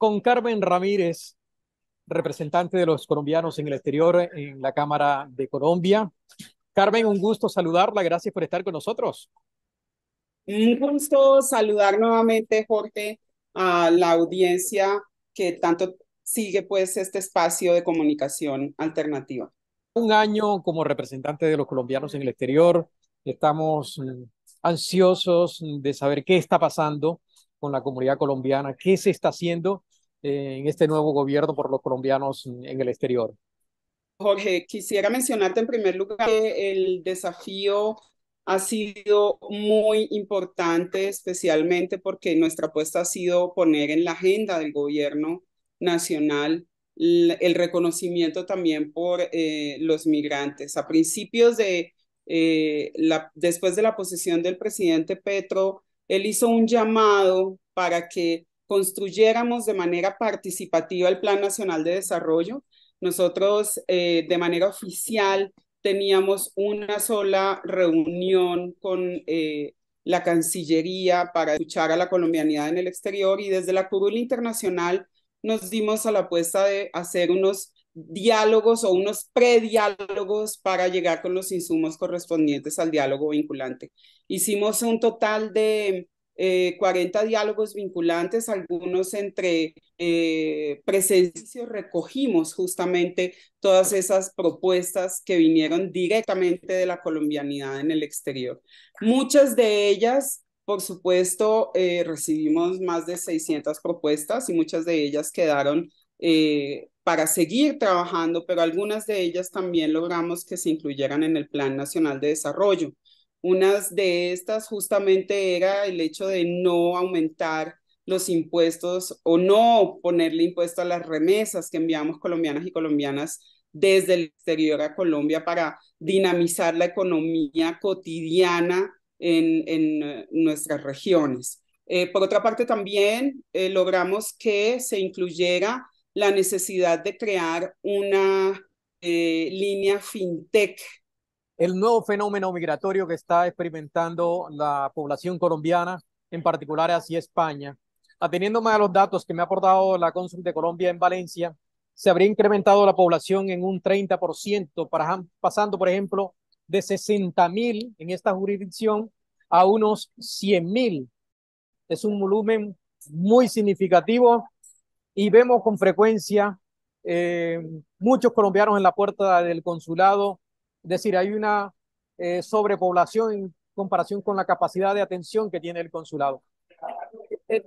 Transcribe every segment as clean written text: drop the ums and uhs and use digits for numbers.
con Carmen Ramírez, representante de los colombianos en el exterior en la Cámara de Colombia. Carmen, un gusto saludarla. Gracias por estar con nosotros. Un gusto saludar nuevamente, Jorge, a la audiencia que tanto sigue pues este espacio de comunicación alternativa. Un año como representante de los colombianos en el exterior. Estamos ansiosos de saber qué está pasando con la comunidad colombiana, qué se está haciendo en este nuevo gobierno por los colombianos en el exterior. Jorge, quisiera mencionarte en primer lugar que el desafío ha sido muy importante, especialmente porque nuestra apuesta ha sido poner en la agenda del gobierno nacional el reconocimiento también por los migrantes. A principios de, después de la posesión del presidente Petro, él hizo un llamado para que construyéramos de manera participativa el Plan Nacional de Desarrollo. Nosotros de manera oficial teníamos una sola reunión con la Cancillería para escuchar a la colombianidad en el exterior y desde la Curul Internacional nos dimos a la apuesta de hacer unos diálogos o unos prediálogos para llegar con los insumos correspondientes al diálogo vinculante. Hicimos un total de 40 diálogos vinculantes, algunos entre presencios, recogimos justamente todas esas propuestas que vinieron directamente de la colombianidad en el exterior. Muchas de ellas, por supuesto, recibimos más de 600 propuestas y muchas de ellas quedaron para seguir trabajando, pero algunas de ellas también logramos que se incluyeran en el Plan Nacional de Desarrollo. Unas de estas justamente era el hecho de no aumentar los impuestos o no ponerle impuesto a las remesas que enviamos colombianas y colombianas desde el exterior a Colombia para dinamizar la economía cotidiana en nuestras regiones. Por otra parte, también logramos que se incluyera la necesidad de crear una línea fintech. El nuevo fenómeno migratorio que está experimentando la población colombiana, en particular hacia España. Ateniéndome a los datos que me ha aportado la cónsul de Colombia en Valencia, se habría incrementado la población en un 30%, pasando, por ejemplo, de 60.000 en esta jurisdicción a unos 100.000. Es un volumen muy significativo y vemos con frecuencia eh, muchos colombianos en la puerta del consulado. Es decir, hay una sobrepoblación en comparación con la capacidad de atención que tiene el consulado.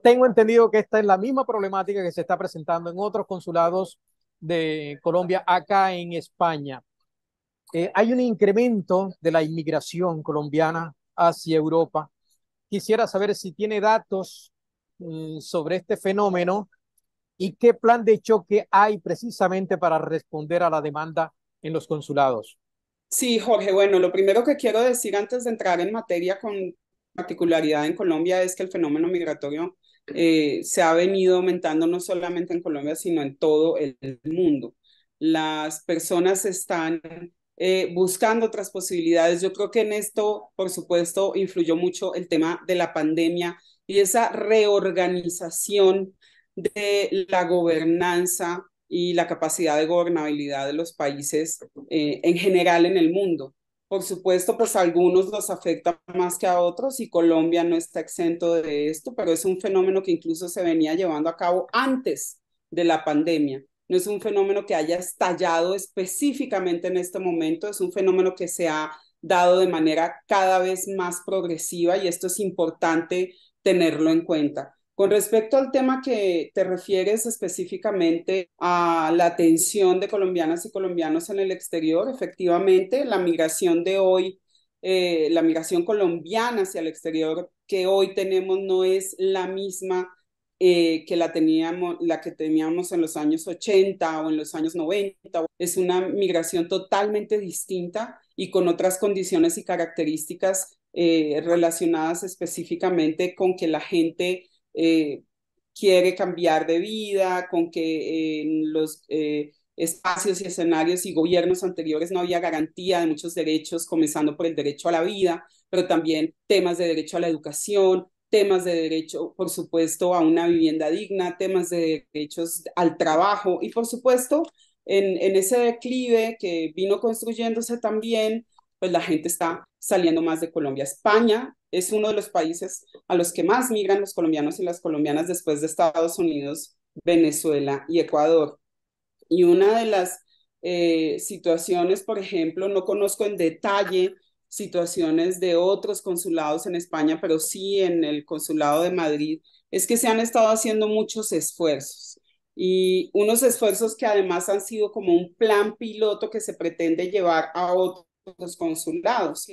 Tengo entendido que esta es la misma problemática que se está presentando en otros consulados de Colombia acá en España. Hay un incremento de la inmigración colombiana hacia Europa. Quisiera saber si tiene datos sobre este fenómeno y qué plan de choque hay precisamente para responder a la demanda en los consulados. Sí, Jorge, bueno, lo primero que quiero decir antes de entrar en materia con particularidad en Colombia es que el fenómeno migratorio se ha venido aumentando no solamente en Colombia, sino en todo el mundo. Las personas están buscando otras posibilidades. Yo creo que en esto, por supuesto, influyó mucho el tema de la pandemia y esa reorganización de la gobernanza y la capacidad de gobernabilidad de los países en general en el mundo. Por supuesto, pues a algunos los afecta más que a otros y Colombia no está exento de esto, pero es un fenómeno que incluso se venía llevando a cabo antes de la pandemia. No es un fenómeno que haya estallado específicamente en este momento, es un fenómeno que se ha dado de manera cada vez más progresiva y esto es importante tenerlo en cuenta. Con respecto al tema que te refieres específicamente a la atención de colombianas y colombianos en el exterior, efectivamente, la migración de hoy, la migración colombiana hacia el exterior que hoy tenemos no es la misma que la que teníamos en los años 80 o en los años 90. Es una migración totalmente distinta y con otras condiciones y características relacionadas específicamente con que la gente quiere cambiar de vida, con que en los espacios y escenarios y gobiernos anteriores no había garantía de muchos derechos, comenzando por el derecho a la vida, pero también temas de derecho a la educación, temas de derecho, por supuesto, a una vivienda digna, temas de derechos al trabajo y, por supuesto, en ese declive que vino construyéndose también, pues la gente está saliendo más de Colombia. España es uno de los países a los que más migran los colombianos y las colombianas después de Estados Unidos, Venezuela y Ecuador. Y una de las situaciones, por ejemplo, no conozco en detalle situaciones de otros consulados en España, pero sí en el consulado de Madrid, es que se han estado haciendo muchos esfuerzos y unos esfuerzos que además han sido como un plan piloto que se pretende llevar a otros consulados.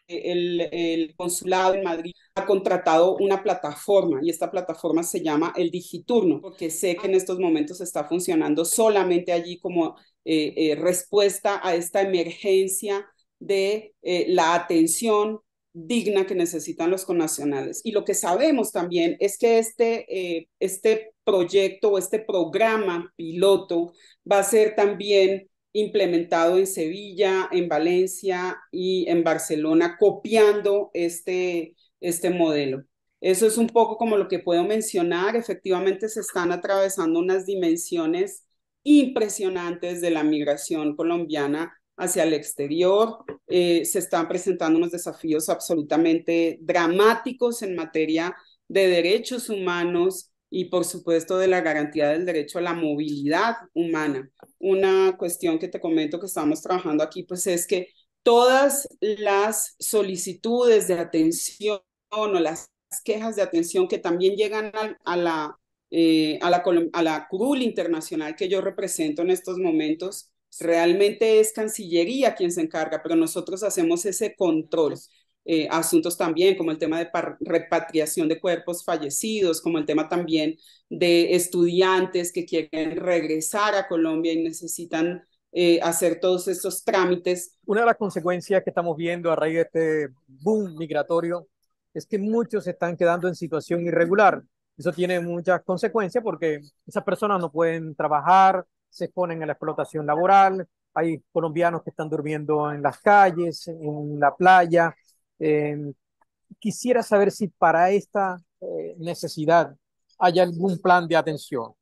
El consulado en Madrid ha contratado una plataforma y esta plataforma se llama el Digiturno, porque sé que en estos momentos está funcionando solamente allí como respuesta a esta emergencia de la atención digna que necesitan los connacionales. Y lo que sabemos también es que este proyecto o este programa piloto va a ser también implementado en Sevilla, en Valencia y en Barcelona, copiando este modelo. Eso es un poco como lo que puedo mencionar. Efectivamente, se están atravesando unas dimensiones impresionantes de la migración colombiana hacia el exterior. Se están presentando unos desafíos absolutamente dramáticos en materia de derechos humanos y, por supuesto, de la garantía del derecho a la movilidad humana. Una cuestión que te comento que estamos trabajando aquí, pues es que todas las solicitudes de atención o las quejas de atención que también llegan a la curul internacional que yo represento en estos momentos, realmente es Cancillería quien se encarga, pero nosotros hacemos ese control. Asuntos también como el tema de repatriación de cuerpos fallecidos, como el tema también de estudiantes que quieren regresar a Colombia y necesitan hacer todos estos trámites. Una de las consecuencias que estamos viendo a raíz de este boom migratorio es que muchos se están quedando en situación irregular. Eso tiene muchas consecuencias porque esas personas no pueden trabajar, se exponen a la explotación laboral, hay colombianos que están durmiendo en las calles, en la playa. Eh, Quisiera saber si para esta necesidad hay algún plan de atención.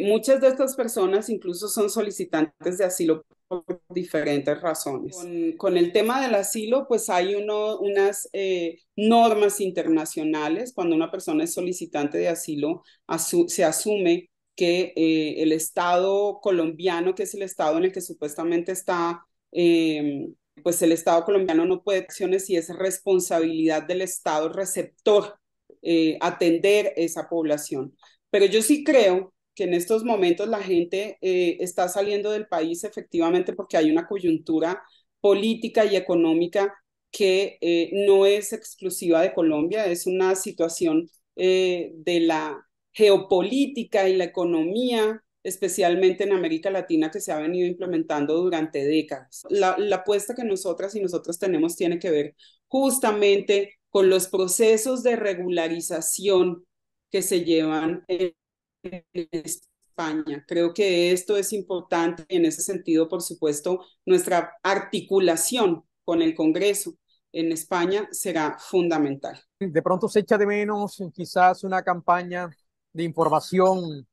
Muchas de estas personas incluso son solicitantes de asilo por diferentes razones. Con el tema del asilo, pues hay unas normas internacionales. Cuando una persona es solicitante de asilo, se asume que el Estado colombiano, que es el Estado en el que supuestamente está, pues el Estado colombiano no puede acciones y es responsabilidad del Estado receptor atender esa población. Pero yo sí creo que en estos momentos la gente está saliendo del país efectivamente porque hay una coyuntura política y económica que no es exclusiva de Colombia, es una situación de la geopolítica y la economía, especialmente en América Latina, que se ha venido implementando durante décadas. La apuesta que nosotras y nosotros tenemos tiene que ver justamente con los procesos de regularización que se llevan en España. Creo que esto es importante y en ese sentido, por supuesto, nuestra articulación con el Congreso en España será fundamental. De pronto se echa de menos quizás una campaña de información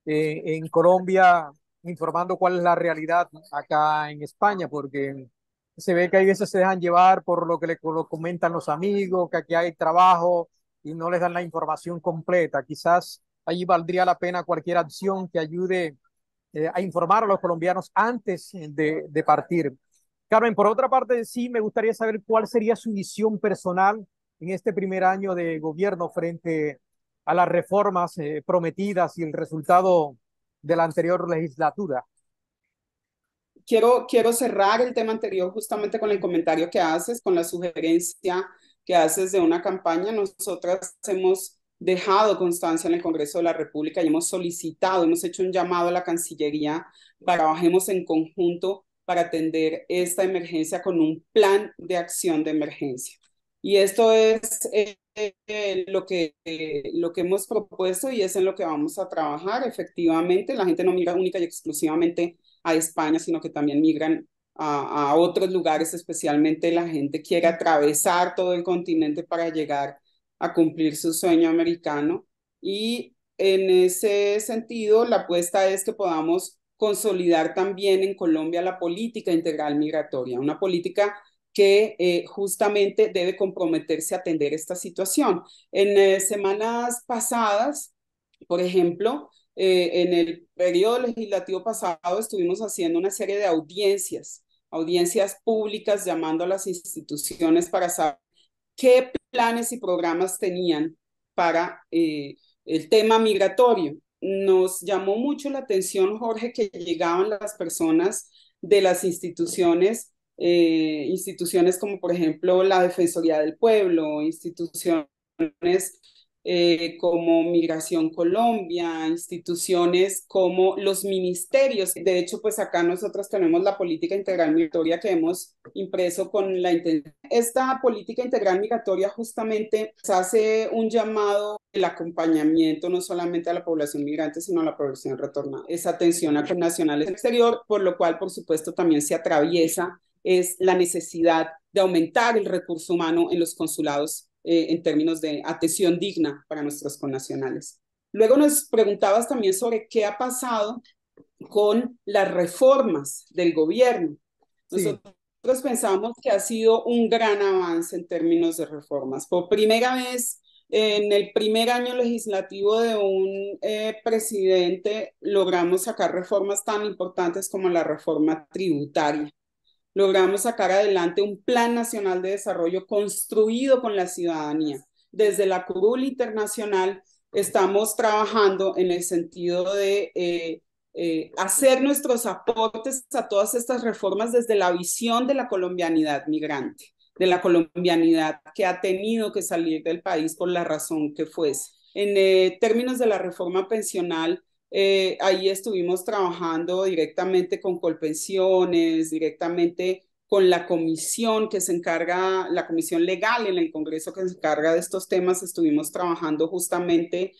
en Colombia, informando cuál es la realidad acá en España, porque se ve que hay veces se dejan llevar por lo que lo comentan los amigos, que aquí hay trabajo y no les dan la información completa. Quizás allí valdría la pena cualquier acción que ayude a informar a los colombianos antes de partir. Carmen, por otra parte, sí me gustaría saber cuál sería su visión personal en este primer año de gobierno frente a las reformas prometidas y el resultado de la anterior legislatura. Quiero cerrar el tema anterior justamente con el comentario que haces, con la sugerencia que haces de una campaña. Nosotras hemos dejado constancia en el Congreso de la República y hemos solicitado, hemos hecho un llamado a la Cancillería para que trabajemos en conjunto para atender esta emergencia con un plan de acción de emergencia. Y esto es lo que hemos propuesto y es en lo que vamos a trabajar. Efectivamente, la gente no migra única y exclusivamente a España, sino que también migran a otros lugares, especialmente la gente quiere atravesar todo el continente para llegar a cumplir su sueño americano. Y en ese sentido, la apuesta es que podamos consolidar también en Colombia la política integral migratoria, una política que justamente debe comprometerse a atender esta situación. En semanas pasadas, por ejemplo, en el periodo legislativo pasado estuvimos haciendo una serie de audiencias públicas llamando a las instituciones para saber qué planes y programas tenían para el tema migratorio. Nos llamó mucho la atención, Jorge, que llegaban las personas de las instituciones como por ejemplo la Defensoría del Pueblo, instituciones como Migración Colombia, instituciones como los ministerios. De hecho, pues acá nosotros tenemos la política integral migratoria que hemos impreso con la intención. Esta política integral migratoria justamente hace un llamado el acompañamiento no solamente a la población migrante, sino a la población retornada. Esa atención a connacionales exterior, por lo cual, por supuesto, también se atraviesa es la necesidad de aumentar el recurso humano en los consulados en términos de atención digna para nuestros connacionales. Luego nos preguntabas también sobre qué ha pasado con las reformas del gobierno. Sí. Nosotros pensamos que ha sido un gran avance en términos de reformas. Por primera vez, en el primer año legislativo de un presidente, logramos sacar reformas tan importantes como la reforma tributaria. Logramos sacar adelante un Plan Nacional de Desarrollo construido con la ciudadanía. Desde la Curul Internacional estamos trabajando en el sentido de hacer nuestros aportes a todas estas reformas desde la visión de la colombianidad migrante, de la colombianidad que ha tenido que salir del país por la razón que fuese. En términos de la reforma pensional, ahí estuvimos trabajando directamente con Colpensiones, directamente con la comisión que se encarga, la comisión legal en el Congreso que se encarga de estos temas, estuvimos trabajando justamente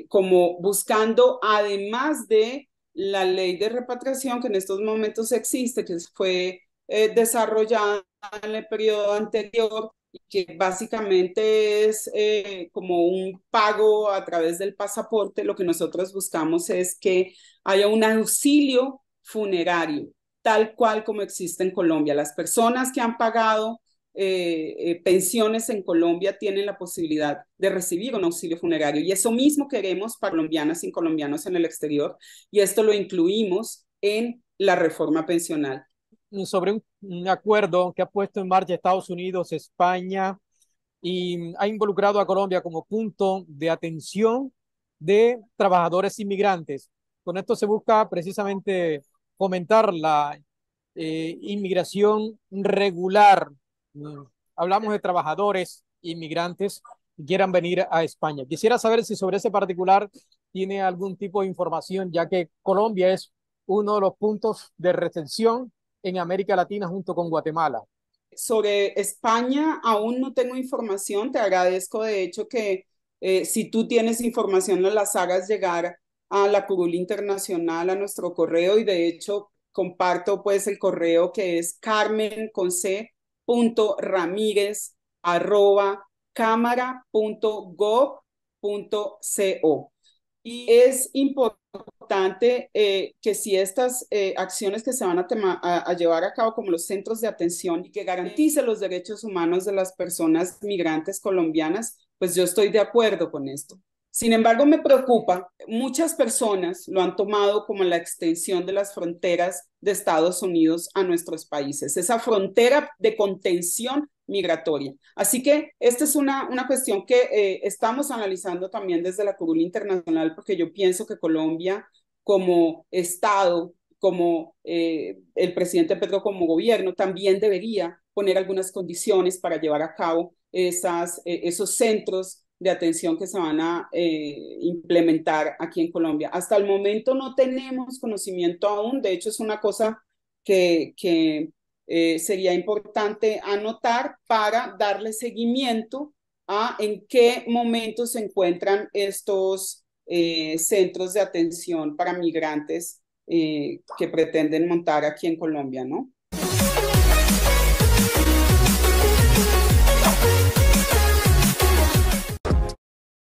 como buscando, además de la ley de repatriación que en estos momentos existe, que fue desarrollada en el periodo anterior, que básicamente es como un pago a través del pasaporte. Lo que nosotros buscamos es que haya un auxilio funerario, tal cual como existe en Colombia. Las personas que han pagado pensiones en Colombia tienen la posibilidad de recibir un auxilio funerario, y eso mismo queremos para colombianas y colombianos en el exterior, y esto lo incluimos en la reforma pensional. Sobre un acuerdo que ha puesto en marcha Estados Unidos, España, y ha involucrado a Colombia como punto de atención de trabajadores inmigrantes. Con esto se busca precisamente fomentar la inmigración regular. Mm, Hablamos de trabajadores inmigrantes que quieran venir a España. Quisiera saber si sobre ese particular tiene algún tipo de información, ya que Colombia es uno de los puntos de retención en América Latina junto con Guatemala. Sobre España aún no tengo información. Te agradezco de hecho que si tú tienes información nos las hagas llegar a la Curul Internacional, a nuestro correo, y de hecho comparto pues el correo que es carmen.c.ramírez@cámara.gov.co. Y es importante que si estas acciones que se van a llevar a cabo como los centros de atención y que garantice los derechos humanos de las personas migrantes colombianas, pues yo estoy de acuerdo con esto. Sin embargo, me preocupa, muchas personas lo han tomado como la extensión de las fronteras de Estados Unidos a nuestros países, esa frontera de contención migratoria. Así que esta es una cuestión que estamos analizando también desde la Curul Internacional, porque yo pienso que Colombia como Estado, como el presidente Petro como gobierno, también debería poner algunas condiciones para llevar a cabo esos centros de atención que se van a implementar aquí en Colombia. Hasta el momento no tenemos conocimiento aún, de hecho es una cosa que sería importante anotar para darle seguimiento a en qué momento se encuentran estos centros de atención para migrantes que pretenden montar aquí en Colombia, ¿no?